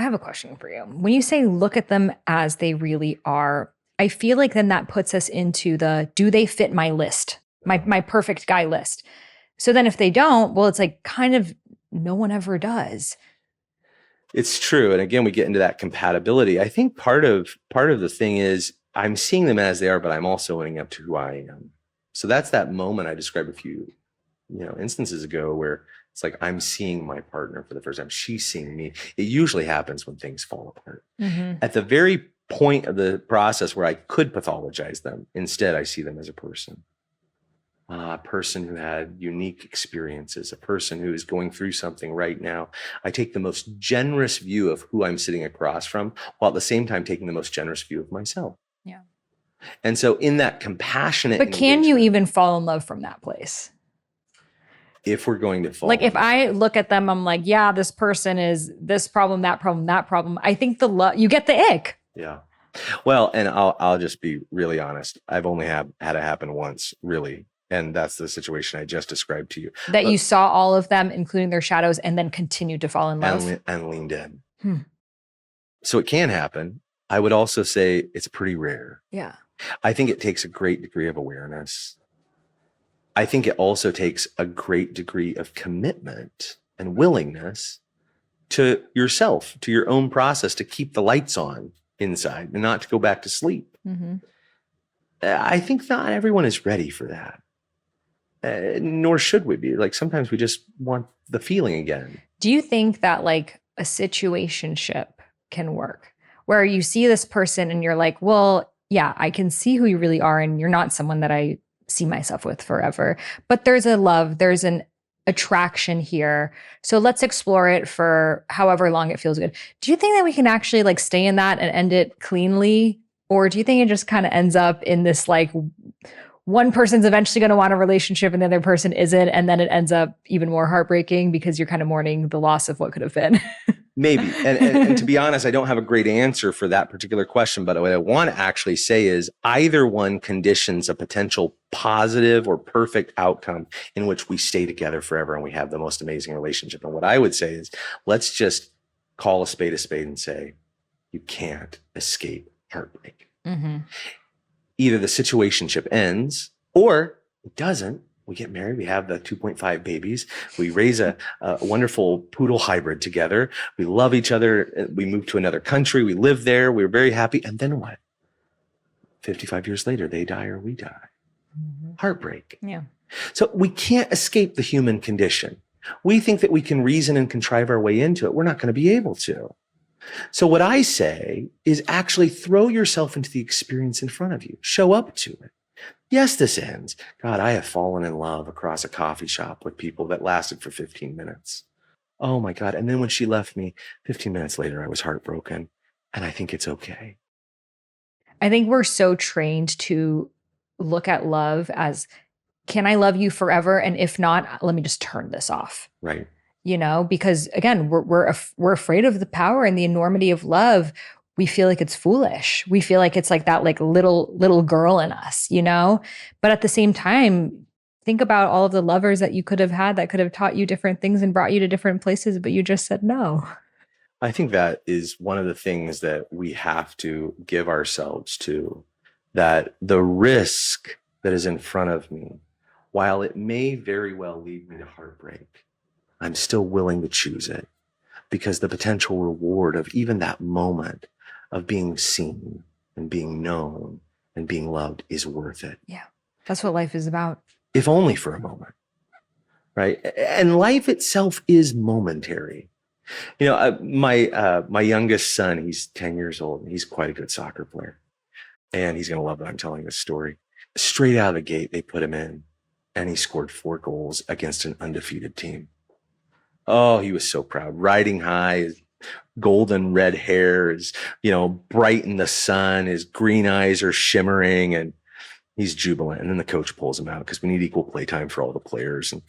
I have a question for you. When you say look at them as they really are, I feel like then that puts us into the, do they fit my list, my perfect guy list? So then if they don't, well, it's like kind of no one ever does. It's true. And again, we get into that compatibility. I think part of the thing is I'm seeing them as they are, but I'm also owning up to who I am. So that's that moment I described a few, instances ago where it's like I'm seeing my partner for the first time. She's seeing me. It usually happens when things fall apart. Mm-hmm. At the very point of the process where I could pathologize them, instead I see them as a person. A person who had unique experiences, a person who is going through something right now. I take the most generous view of who I'm sitting across from, while at the same time taking the most generous view of myself. Yeah. And so in that compassionate But can you even fall in love from that place? If we're going to fall. Like if I look at them, I'm like, yeah, this person is this problem, that problem, that problem. I think the love, you get the ick. Yeah. Well, and I'll just be really honest. I've only had it happen once, really. And that's the situation I just described to you. That you saw all of them, including their shadows, and then continued to fall in love. And leaned in. So it can happen. I would also say it's pretty rare. Yeah. I think it takes a great degree of awareness. I think it also takes a great degree of commitment and willingness to yourself, to your own process, to keep the lights on inside and not to go back to sleep. Mm-hmm. I think not everyone is ready for that. Nor should we be. Like sometimes we just want the feeling again. Do you think that like a situationship can work where you see this person and you're like, well, yeah, I can see who you really are. And you're not someone that I see myself with forever, but there's a love, there's an attraction here. So let's explore it for however long it feels good. Do you think that we can actually like stay in that and end it cleanly? Or do you think it just kind of ends up in this like one person's eventually going to want a relationship and the other person isn't, and then it ends up even more heartbreaking because you're kind of mourning the loss of what could have been? Maybe. And to be honest, I don't have a great answer for that particular question, but what I want to actually say is either one conditions a potential positive or perfect outcome in which we stay together forever and we have the most amazing relationship. And what I would say is let's just call a spade and say, you can't escape heartbreak. Mm-hmm. Either the situationship ends or it doesn't. We get married. We have the 2.5 babies. We raise a wonderful poodle hybrid together. We love each other. We move to another country. We live there. We're very happy. And then what? 55 years later, they die or we die. Mm-hmm. Heartbreak. Yeah. So we can't escape the human condition. We think that we can reason and contrive our way into it. We're not going to be able to. So what I say is actually throw yourself into the experience in front of you. Show up to it. Yes, this ends. God, I have fallen in love across a coffee shop with people that lasted for 15 minutes. Oh my God. And then when she left me 15 minutes later, I was heartbroken. And I think it's okay. I think we're so trained to look at love as, can I love you forever? And if not, let me just turn this off. Right. You know, because again, we're afraid of the power and the enormity of love. We feel like it's foolish. We feel like it's like that like little girl in us, you know? But at the same time, think about all of the lovers that you could have had that could have taught you different things and brought you to different places, but you just said no. I think that is one of the things that we have to give ourselves to, that the risk that is in front of me, while it may very well lead me to heartbreak, I'm still willing to choose it because the potential reward of even that moment of being seen and being known and being loved is worth it. Yeah. That's what life is about. If only for a moment, right? And life itself is momentary. You know, my youngest son, he's 10 years old and he's quite a good soccer player. And he's going to love that I'm telling this story. Straight out of the gate, they put him in and he scored 4 goals against an undefeated team. Oh, he was so proud, riding high, his golden red hair is, bright in the sun. His green eyes are shimmering and he's jubilant. And then the coach pulls him out because we need equal play time for all the players. And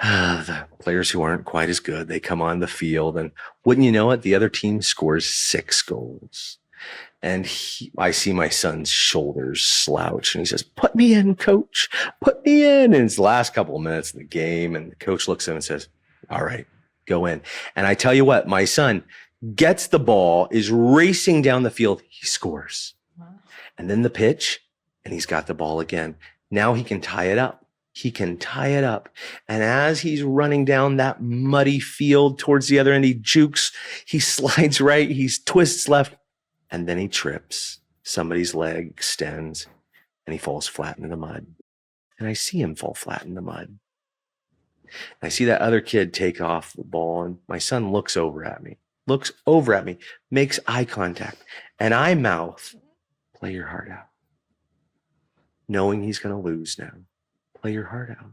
the players who aren't quite as good, they come on the field and wouldn't you know it, the other team scores 6 goals. And I see my son's shoulders slouch and he says, "Put me in, coach, put me in." And it's the last couple of minutes of the game. And the coach looks at him and says, "All right, go in." And I tell you what, my son, gets the ball, is racing down the field. He scores. Wow. And then the pitch, and he's got the ball again. Now he can tie it up. He can tie it up. And as he's running down that muddy field towards the other end, he jukes, he slides right, he twists left, and then he trips. Somebody's leg extends, and he falls flat in the mud. And I see him fall flat in the mud. I see that other kid take off the ball, and my son looks over at me, makes eye contact, and I mouth, "Play your heart out." Knowing he's going to lose now. Play your heart out.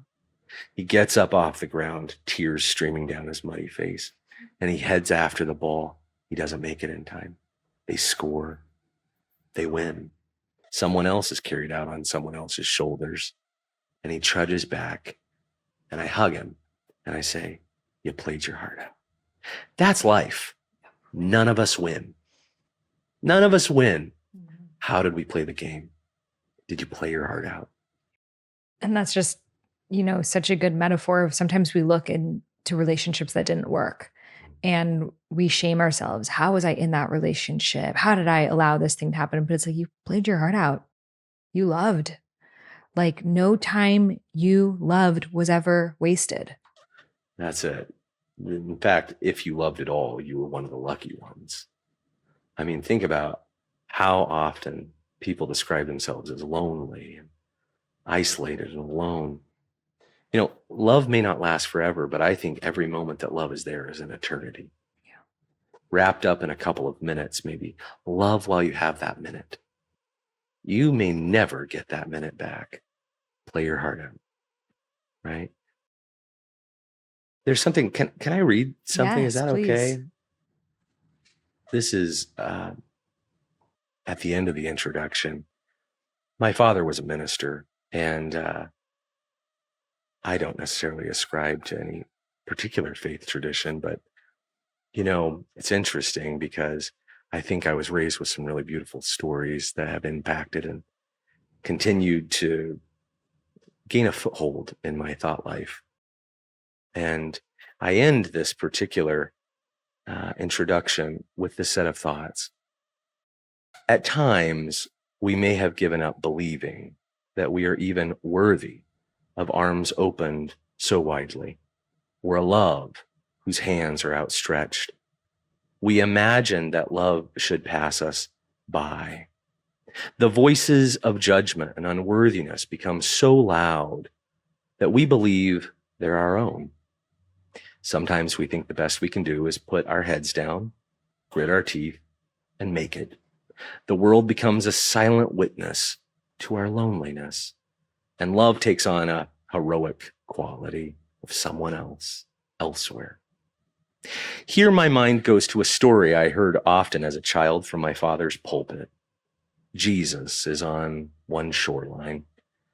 He gets up off the ground, tears streaming down his muddy face, and he heads after the ball. He doesn't make it in time. They score. They win. Someone else is carried out on someone else's shoulders, and he trudges back, and I hug him, and I say, "You played your heart out." That's life. None of us win. None of us win. How did we play the game? Did you play your heart out? And that's just, such a good metaphor of sometimes we look into relationships that didn't work and we shame ourselves. How was I in that relationship? How did I allow this thing to happen? But it's like, you played your heart out. You loved. Like, no time you loved was ever wasted. That's it. In fact, if you loved at all, you were one of the lucky ones. I mean, think about how often people describe themselves as lonely and isolated and alone. Love may not last forever, but I think every moment that love is there is an eternity. Yeah. Wrapped up in a couple of minutes, maybe. Love while you have that minute. You may never get that minute back. Play your heart out, right? There's something, can I read something? Yes, is that please. okay? This is at the end of the introduction. My father was a minister, and I don't necessarily ascribe to any particular faith tradition, but, it's interesting because I think I was raised with some really beautiful stories that have impacted and continued to gain a foothold in my thought life. And I end this particular introduction with this set of thoughts. At times, we may have given up believing that we are even worthy of arms opened so widely, or a love whose hands are outstretched. We imagine that love should pass us by. The voices of judgment and unworthiness become so loud that we believe they're our own. Sometimes we think the best we can do is put our heads down, grit our teeth, and make it. The world becomes a silent witness to our loneliness, and love takes on a heroic quality of someone else, elsewhere. Here my mind goes to a story I heard often as a child from my father's pulpit. Jesus is on one shoreline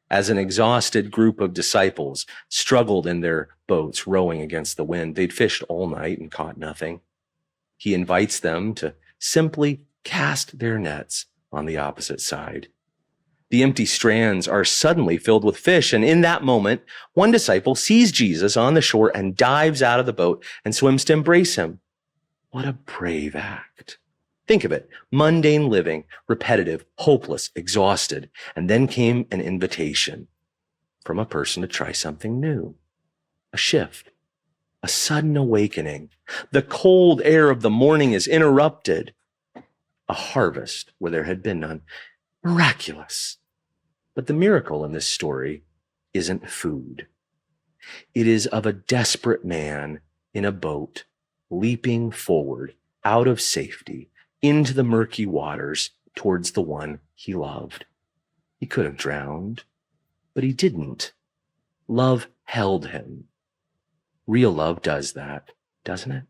as an exhausted group of disciples struggled in their boats rowing against the wind. They'd fished all night and caught nothing. He invites them to simply cast their nets on the opposite side. The empty strands are suddenly filled with fish, and in that moment, one disciple sees Jesus on the shore and dives out of the boat and swims to embrace him. What a brave act. Think of it, mundane living, repetitive, hopeless, exhausted. And then came an invitation from a person to try something new, a shift, a sudden awakening. The cold air of the morning is interrupted. A harvest where there had been none. Miraculous. But the miracle in this story isn't food. It is of a desperate man in a boat, leaping forward out of safety into the murky waters towards the one he loved. He could have drowned, but he didn't. Love held him. Real love does that, doesn't it?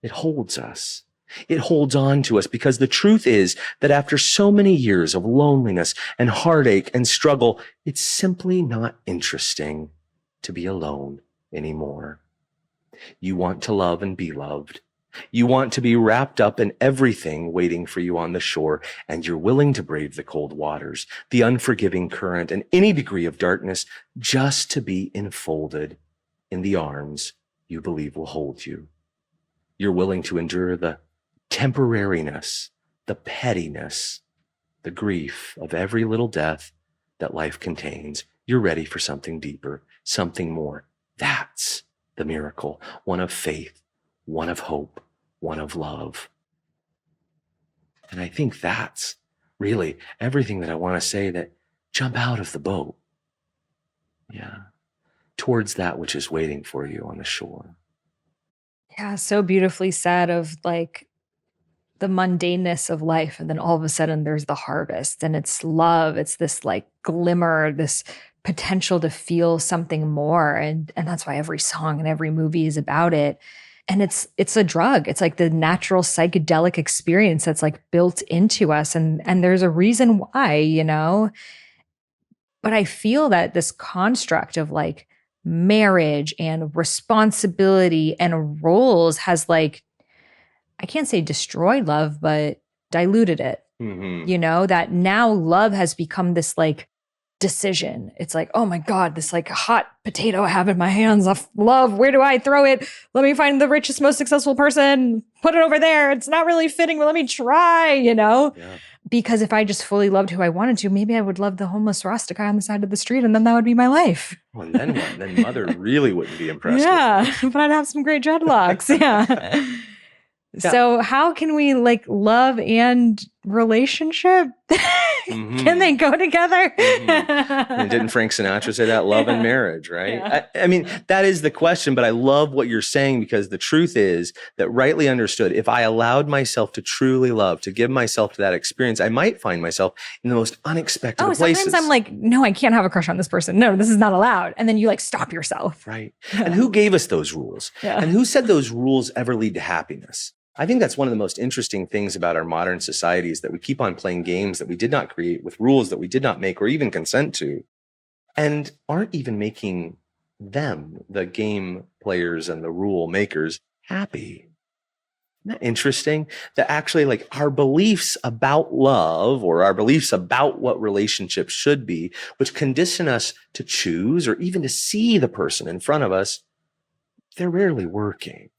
It holds us. It holds on to us because the truth is that after so many years of loneliness and heartache and struggle, it's simply not interesting to be alone anymore. You want to love and be loved. You want to be wrapped up in everything waiting for you on the shore, and you're willing to brave the cold waters, the unforgiving current, and any degree of darkness just to be enfolded in the arms you believe will hold you. You're willing to endure the temporariness, the pettiness, the grief of every little death that life contains, you're ready for something deeper, something more. That's the miracle, one of faith, one of hope, one of love. And I think that's really everything that I want to say, that jump out of the boat. Yeah. Towards that which is waiting for you on the shore. Yeah, so beautifully said, of like the mundaneness of life. And then all of a sudden there's the harvest, and it's love. It's this like glimmer, this potential to feel something more. And that's why every song and every movie is about it. And it's a drug. It's like the natural psychedelic experience that's like built into us. And there's a reason why, you know. But I feel that this construct of like marriage and responsibility and roles has like, I can't say destroyed love, but diluted it. Mm-hmm. You know, that now love has become this like decision. It's like, oh my God, this like hot potato I have in my hands of love. Where do I throw it? Let me find the richest, most successful person, put it over there. It's not really fitting, but let me try, you know? Yeah. Because if I just fully loved who I wanted to, maybe I would love the homeless rustic guy on the side of the street, and then that would be my life. Well, and then what? Then mother really wouldn't be impressed. Yeah, but I'd have some great dreadlocks. Yeah. So how can we like love and relationship? Mm-hmm. Can they go together? Mm-hmm. And didn't Frank Sinatra say that? Love and marriage, right? Yeah. I mean, that is the question, but I love what you're saying, because the truth is that, rightly understood, if I allowed myself to truly love, to give myself to that experience, I might find myself in the most unexpected places. Sometimes I'm like, no, I can't have a crush on this person. No, this is not allowed. And then you like stop yourself. Right. And who gave us those rules? Yeah. And who said those rules ever lead to happiness? I think that's one of the most interesting things about our modern society, is that we keep on playing games that we did not create, with rules that we did not make or even consent to, and aren't even making them, the game players and the rule makers, happy. Isn't that interesting? That actually, like, our beliefs about love, or our beliefs about what relationships should be, which condition us to choose or even to see the person in front of us, they're rarely working.